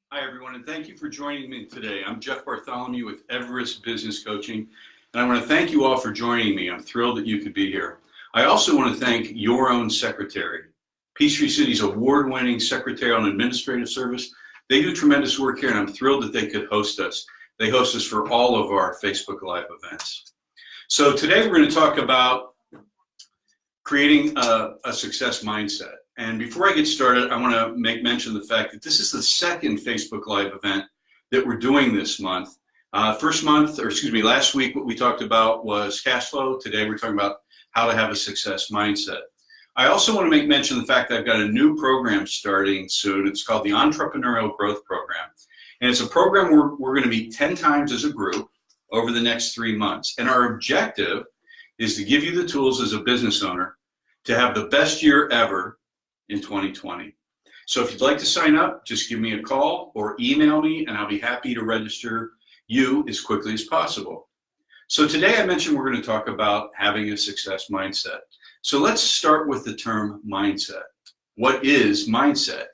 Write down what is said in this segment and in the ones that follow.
Hi, everyone, and thank you for joining me today. I'm Jeff Bartholomew with Everest Business Coaching, and I want to thank you all for joining me. I'm thrilled that you could be here. I also want to thank your own secretary, Peachtree City's award-winning secretarial and administrative service. They do tremendous work here, and I'm thrilled that they could host us. They host us for all of our Facebook Live events. So today we're going to talk about creating a success mindset. And before I get started, I want to make mention of the fact that this is the second Facebook Live event that we're doing this month. Last week, what we talked about was cash flow. Today, we're talking about how to have a success mindset. I also want to make mention of the fact that I've got a new program starting soon. It's called the Entrepreneurial Growth Program. And it's a program where we're going to meet 10 times as a group over the next 3 months. And our objective is to give you the tools as a business owner to have the best year ever in 2020. So if you'd like to sign up, just give me a call or email me, and I'll be happy to register you as quickly as possible. So today I mentioned we're going to talk about having a success mindset. So let's start with the term mindset. What is mindset?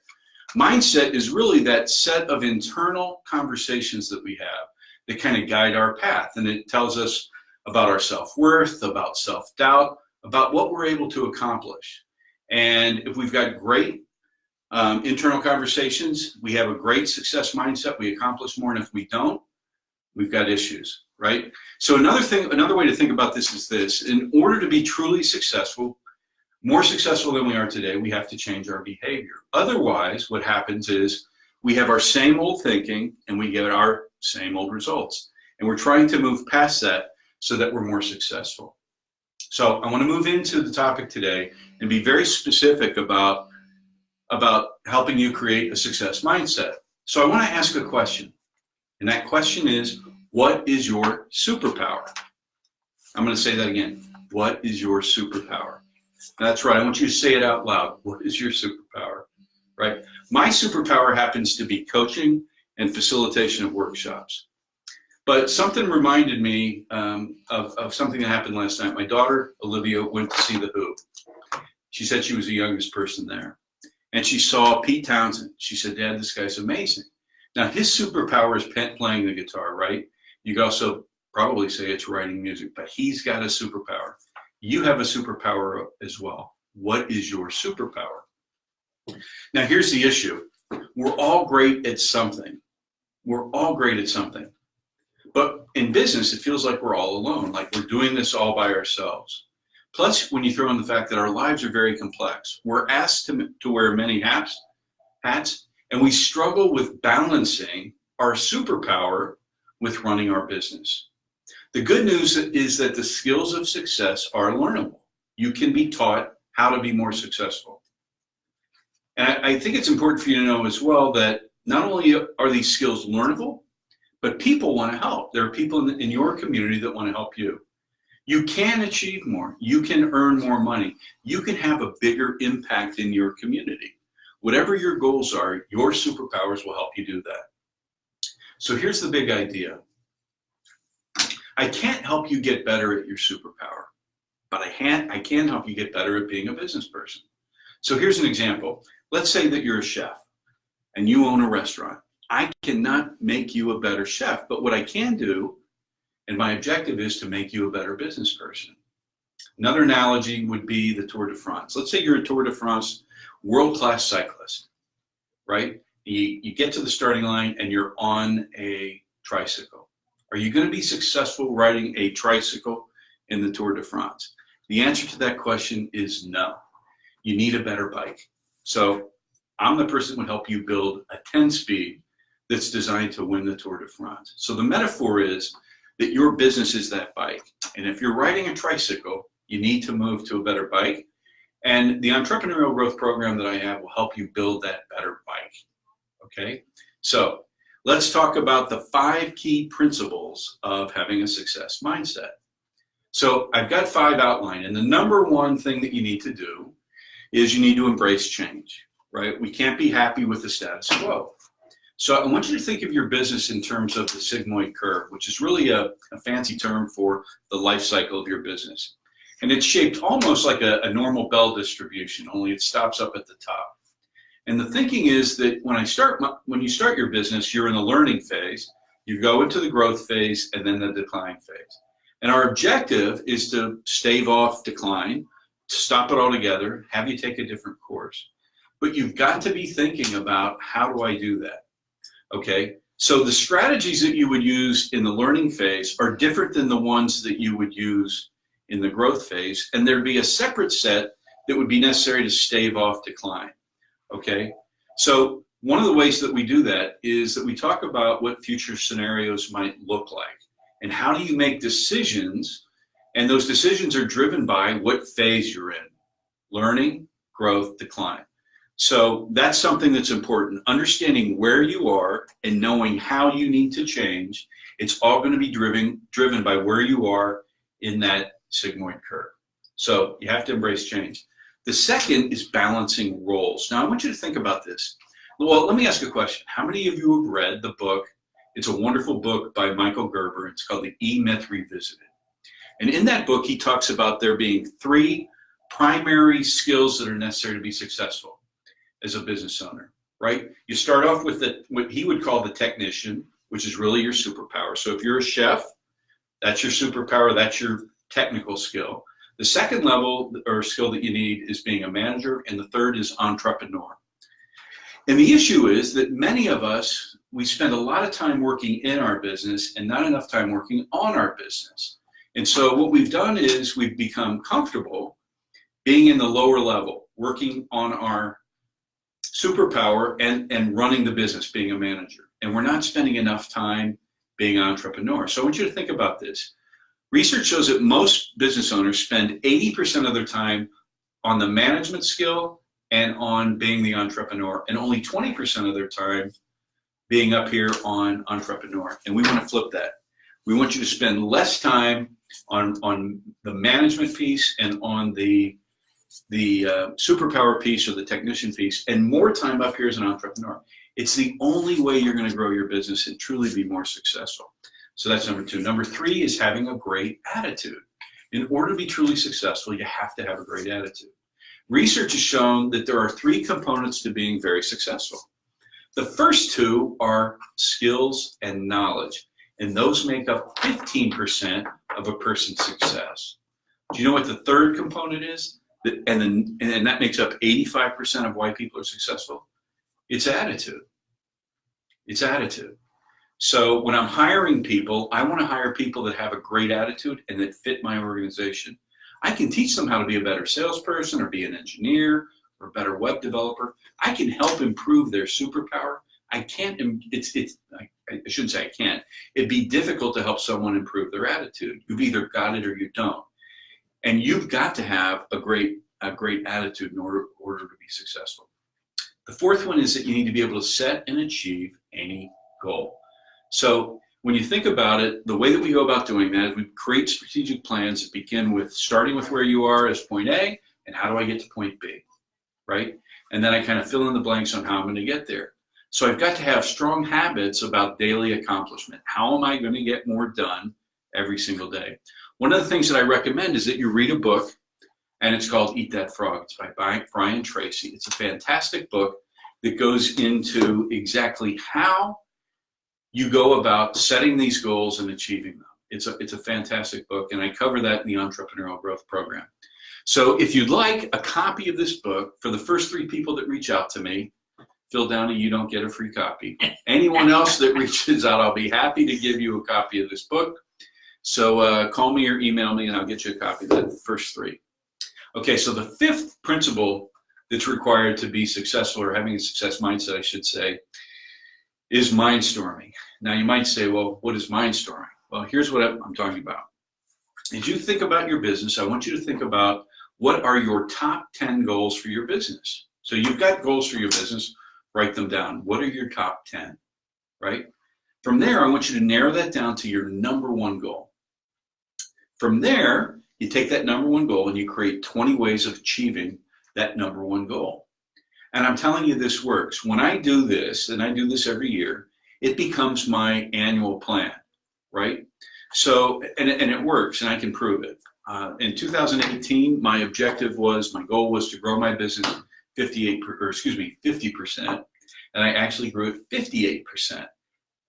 Mindset is really that set of internal conversations that we have that kind of guide our path, and it tells us about our self-worth, about self-doubt, about what we're able to accomplish. And if we've got great internal conversations, we have a great success mindset, we accomplish more. And if we don't, we've got issues, right? So another way to think about this is this: in order to be truly successful, more successful than we are today, we have to change our behavior. Otherwise, what happens is we have our same old thinking and we get our same old results. And we're trying to move past that so that we're more successful. So I want to move into the topic today and be very specific about helping you create a success mindset. So I want to ask a question, and that question is, what is your superpower? I'm going to say that again. What is your superpower? That's right. I want you to say it out loud. What is your superpower? Right? My superpower happens to be coaching and facilitation of workshops. But something reminded me of something that happened last night. My daughter, Olivia, went to see The Who. She said she was the youngest person there. And she saw Pete Townsend. She said, "Dad, this guy's amazing." Now, his superpower is playing the guitar, right? You could also probably say it's writing music, but he's got a superpower. You have a superpower as well. What is your superpower? Now, here's the issue. We're all great at something. We're all great at something. But in business, it feels like we're all alone, like we're doing this all by ourselves. Plus, when you throw in the fact that our lives are very complex, we're asked to wear many hats, and we struggle with balancing our superpower with running our business. The good news is that the skills of success are learnable. You can be taught how to be more successful. And I think it's important for you to know as well that not only are these skills learnable, but people want to help. There are people in your community that want to help you. You can achieve more. You can earn more money. You can have a bigger impact in your community. Whatever your goals are, your superpowers will help you do that. So here's the big idea. I can't help you get better at your superpower, but I can help you get better at being a business person. So here's an example. Let's say that you're a chef and you own a restaurant. I cannot make you a better chef, but what I can do, and my objective is to make you a better business person. Another analogy would be the Tour de France. Let's say you're a Tour de France world-class cyclist, right? You get to the starting line and you're on a tricycle. Are you going to be successful riding a tricycle in the Tour de France? The answer to that question is no. You need a better bike. So I'm the person who would help you build a 10-speed that's designed to win the Tour de France. So the metaphor is that your business is that bike. And if you're riding a tricycle, you need to move to a better bike. And the Entrepreneurial Growth Program that I have will help you build that better bike. Okay? So let's talk about the 5 key principles of having a success mindset. So I've got 5 outlined. And the number one thing that you need to do is you need to embrace change, right? We can't be happy with the status quo. So I want you to think of your business in terms of the sigmoid curve, which is really a fancy term for the life cycle of your business. And it's shaped almost like a normal bell distribution, only it stops up at the top. And the thinking is that when you start your business, you're in the learning phase, you go into the growth phase, and then the decline phase. And our objective is to stave off decline, stop it altogether, have you take a different course. But you've got to be thinking about, how do I do that? Okay, so the strategies that you would use in the learning phase are different than the ones that you would use in the growth phase, and there'd be a separate set that would be necessary to stave off decline. Okay, so one of the ways that we do that is that we talk about what future scenarios might look like, and how do you make decisions, and those decisions are driven by what phase you're in: learning, growth, decline. So that's something that's important. Understanding where you are and knowing how you need to change. It's all going to be driven by where you are in that sigmoid curve. So you have to embrace change. The second is balancing roles. Now I want you to think about this. Well, let me ask a question. How many of you have read the book? It's a wonderful book by Michael Gerber. It's called The E-Myth Revisited. And in that book, he talks about there being 3 primary skills that are necessary to be successful as a business owner, right? You start off with what he would call the technician, which is really your superpower. So if you're a chef, that's your superpower, that's your technical skill. The second level or skill that you need is being a manager, and the third is entrepreneur. And the issue is that many of us, we spend a lot of time working in our business and not enough time working on our business. And so what we've done is we've become comfortable being in the lower level, working on our superpower and running the business, being a manager. And we're not spending enough time being an entrepreneur. So I want you to think about this. Research shows that most business owners spend 80% of their time on the management skill and on being the entrepreneur, and only 20% of their time being up here on entrepreneur. And we want to flip that. We want you to spend less time on the management piece and on the superpower piece or the technician piece, and more time up here as an entrepreneur. It's the only way you're going to grow your business and truly be more successful. So that's number 2. Number 3 is having a great attitude. In order to be truly successful, you have to have a great attitude. Research has shown that there are 3 components to being very successful. The first 2 are skills and knowledge, and those make up 15% of a person's success. Do you know what the third component is? And that makes up 85% of why people are successful. It's attitude. It's attitude. So when I'm hiring people, I want to hire people that have a great attitude and that fit my organization. I can teach them how to be a better salesperson or be an engineer or a better web developer. I can help improve their superpower. I shouldn't say I can't. It'd be difficult to help someone improve their attitude. You've either got it or you don't. And you've got to have a great attitude in order to be successful. The fourth one is that you need to be able to set and achieve any goal. So when you think about it, the way that we go about doing that is we create strategic plans that begin with starting with where you are as point A and how do I get to point B, right? And then I kind of fill in the blanks on how I'm going to get there. So I've got to have strong habits about daily accomplishment. How am I going to get more done every single day? One of the things that I recommend is that you read a book, and it's called Eat That Frog. It's by Brian Tracy. It's a fantastic book that goes into exactly how you go about setting these goals and achieving them. It's a fantastic book, and I cover that in the Entrepreneurial Growth Program. So if you'd like a copy of this book, for the first 3 people that reach out to me, Phil Downey, you don't get a free copy. Anyone else that reaches out, I'll be happy to give you a copy of this book. So call me or email me, and I'll get you a copy of the first 3. Okay, so the 5th principle that's required to be successful, or having a success mindset, I should say, is mindstorming. Now you might say, well, what is mindstorming? Well, here's what I'm talking about. As you think about your business, I want you to think about what are your top 10 goals for your business. So you've got goals for your business, write them down. What are your top 10, right? From there, I want you to narrow that down to your number 1 goal. From there, you take that number 1 goal and you create 20 ways of achieving that number 1 goal. And I'm telling you, this works. When I do this, and I do this every year, it becomes my annual plan, right? So, and it works, and I can prove it. In 2018, my goal was to grow my business 50%, and I actually grew it 58%.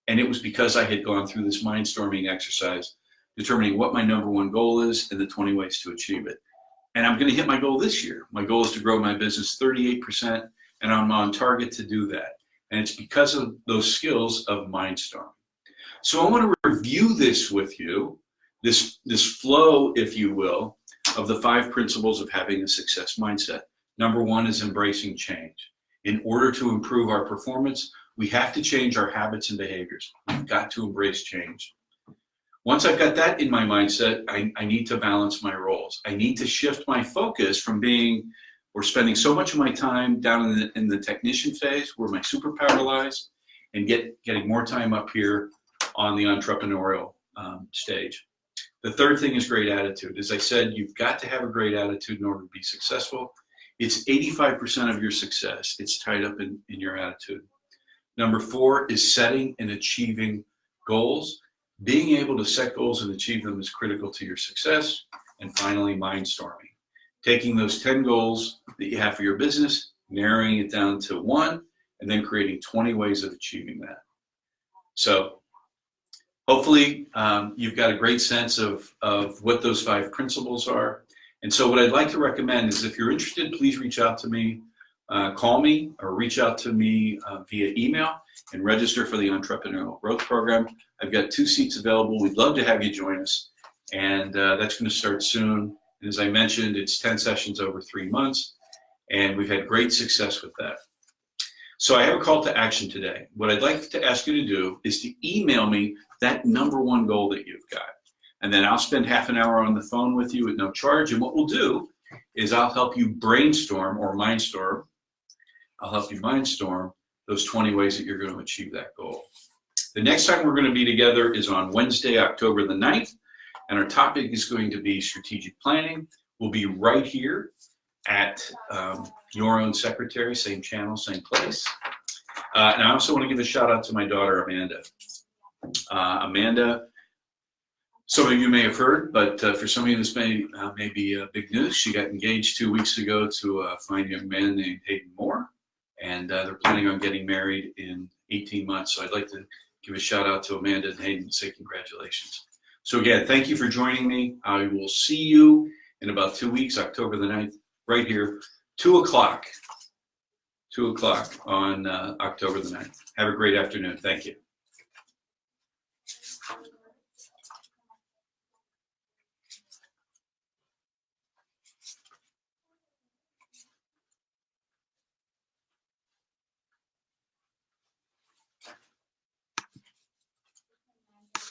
And it was because I had gone through this mind-storming exercise, determining what my number one goal is and the 20 ways to achieve it. And I'm going to hit my goal this year. My goal is to grow my business 38%, and I'm on target to do that. And it's because of those skills of mind-storming. So I want to review this with you, this flow, if you will, of the 5 principles of having a success mindset. Number 1 is embracing change. In order to improve our performance, we have to change our habits and behaviors. We've got to embrace change. Once I've got that in my mindset, I need to balance my roles. I need to shift my focus from spending so much of my time down in the technician phase where my superpower lies, and getting more time up here on the entrepreneurial stage. The third thing is great attitude. As I said, you've got to have a great attitude in order to be successful. It's 85% of your success. It's tied up in your attitude. Number 4 is setting and achieving goals. Being able to set goals and achieve them is critical to your success. And finally, mind-storming. Taking those 10 goals that you have for your business, narrowing it down to 1, and then creating 20 ways of achieving that. So hopefully you've got a great sense of what those 5 principles are. And so what I'd like to recommend is, if you're interested, please reach out to me, call me, or reach out to me via email and register for the Entrepreneurial Growth Program. I've got 2 seats available. We'd love to have you join us. And that's going to start soon. And as I mentioned, it's 10 sessions over 3 months. And we've had great success with that. So I have a call to action today. What I'd like to ask you to do is to email me that number 1 goal that you've got. And then I'll spend half an hour on the phone with you at no charge. And what we'll do is I'll help you brainstorm or mindstorm. I'll help you mindstorm those 20 ways that you're going to achieve that goal. The next time we're going to be together is on Wednesday, October the 9th. And our topic is going to be strategic planning. We'll be right here at Your Own Secretary, same channel, same place. And I also want to give a shout out to my daughter, Amanda. Amanda, some of you may have heard, but for some of you this may be big news. She got engaged 2 weeks ago to a fine young man named Hayden Moore, and they're planning on getting married in 18 months. So I'd like to give a shout out to Amanda and Hayden and say congratulations. So again, thank you for joining me. I will see you in about 2 weeks, October the 9th, right here, 2 o'clock. 2 o'clock on October the 9th. Have a great afternoon. Thank you.